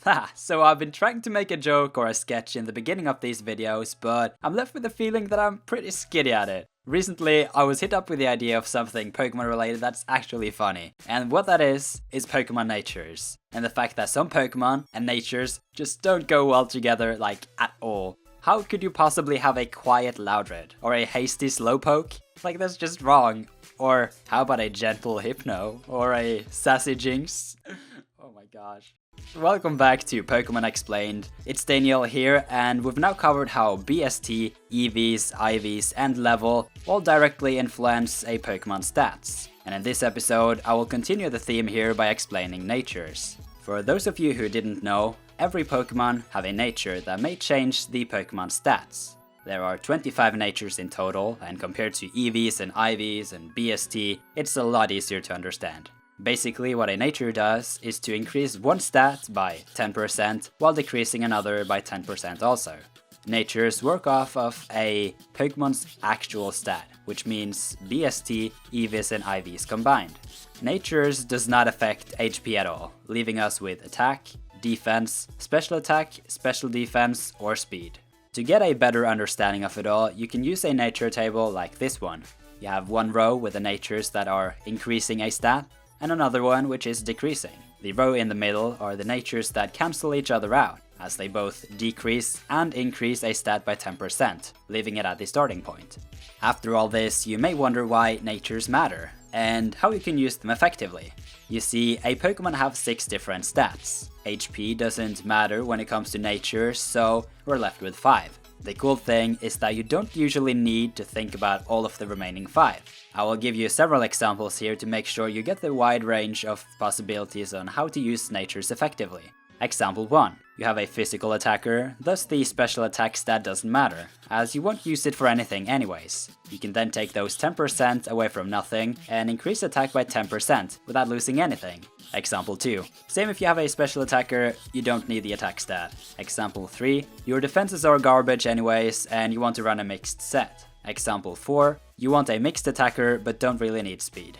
Ha, so I've been trying to make a joke or a sketch in the beginning of these videos, but I'm left with the feeling that I'm pretty skitty at it. Recently, I was hit up with the idea of something Pokemon related that's actually funny, and what that is Pokemon natures, and the fact that some Pokemon and natures just don't go well together, like, at all. How could you possibly have a quiet Loudred, or a hasty Slowpoke? Like, that's just wrong. Or how about a gentle Hypno, or a sassy Jinx? Oh my gosh. Welcome back to Pokemon Explained. It's Daniel here, and we've now covered how BST, EVs, IVs, and level all directly influence a Pokemon's stats. And in this episode, I will continue the theme here by explaining natures. For those of you who didn't know, every Pokemon have a nature that may change the Pokemon's stats. There are 25 natures in total, and compared to EVs and IVs and BST, it's a lot easier to understand. Basically, what a nature does is to increase one stat by 10% while decreasing another by 10% also. Natures work off of a Pokemon's actual stat, which means BST, EVs and IVs combined. Natures does not affect HP at all, leaving us with attack, defense, special attack, special defense, or speed. To get a better understanding of it all, you can use a nature table like this one. You have one row with the natures that are increasing a stat, and another one which is decreasing. The row in the middle are the natures that cancel each other out, as they both decrease and increase a stat by 10%, leaving it at the starting point. After all this, you may wonder why natures matter, and how you can use them effectively. You see, a Pokemon have 6 different stats. HP doesn't matter when it comes to natures, so we're left with 5. The cool thing is that you don't usually need to think about all of the remaining 5. I will give you several examples here to make sure you get the wide range of possibilities on how to use natures effectively. Example 1. You have a physical attacker, thus the special attack stat doesn't matter, as you won't use it for anything anyways. You can then take those 10% away from nothing and increase attack by 10% without losing anything. Example 2. Same if you have a special attacker, you don't need the attack stat. Example 3. Your defenses are garbage anyways and you want to run a mixed set. Example 4. You want a mixed attacker but don't really need speed.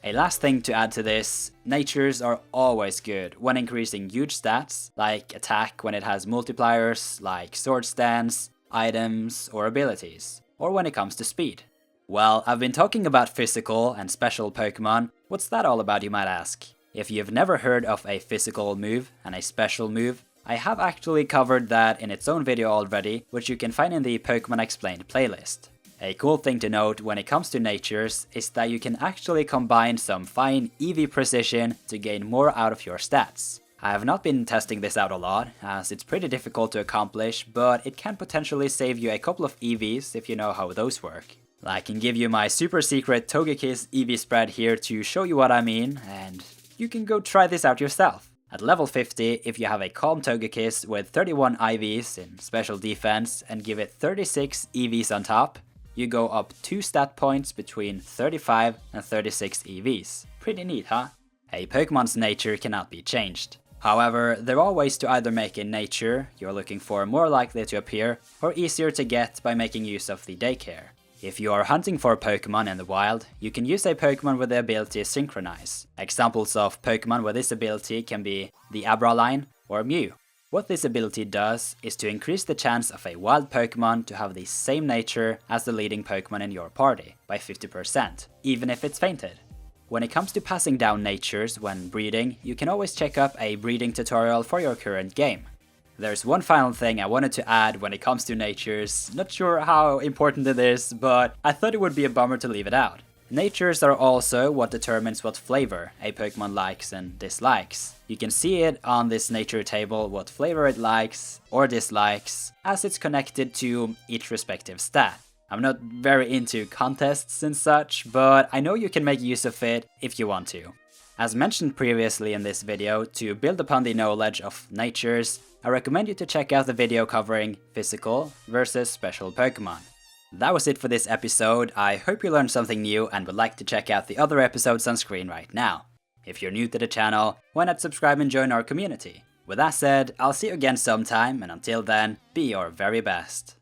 A last thing to add to this, natures are always good when increasing huge stats, like attack when it has multipliers, like sword stance, items, or abilities, or when it comes to speed. Well, I've been talking about physical and special Pokemon, what's that all about you might ask? If you've never heard of a physical move and a special move, I have actually covered that in its own video already, which you can find in the Pokemon Explained playlist. A cool thing to note when it comes to natures is that you can actually combine some fine EV precision to gain more out of your stats. I have not been testing this out a lot, as it's pretty difficult to accomplish, but it can potentially save you a couple of EVs if you know how those work. I can give you my super secret Togekiss EV spread here to show you what I mean, and you can go try this out yourself. At level 50, if you have a Calm Togekiss with 31 IVs in special defense and give it 36 EVs on top, you go up 2 stat points between 35 and 36 EVs. Pretty neat, huh? A Pokemon's nature cannot be changed. However, there are ways to either make a nature you're looking for more likely to appear, or easier to get by making use of the daycare. If you are hunting for Pokemon in the wild, you can use a Pokemon with the ability Synchronize. Examples of Pokemon with this ability can be the Abraline or Mew. What this ability does is to increase the chance of a wild Pokemon to have the same nature as the leading Pokemon in your party by 50%, even if it's fainted. When it comes to passing down natures when breeding, you can always check up a breeding tutorial for your current game. There's one final thing I wanted to add when it comes to natures, not sure how important it is, but I thought it would be a bummer to leave it out. Natures are also what determines what flavor a Pokemon likes and dislikes. You can see it on this nature table what flavor it likes or dislikes, as it's connected to each respective stat. I'm not very into contests and such, but I know you can make use of it if you want to. As mentioned previously in this video, to build upon the knowledge of natures, I recommend you to check out the video covering physical versus special Pokemon. That was it for this episode. I hope you learned something new and would like to check out the other episodes on screen right now. If you're new to the channel, why not subscribe and join our community? With that said, I'll see you again sometime, and until then, be your very best.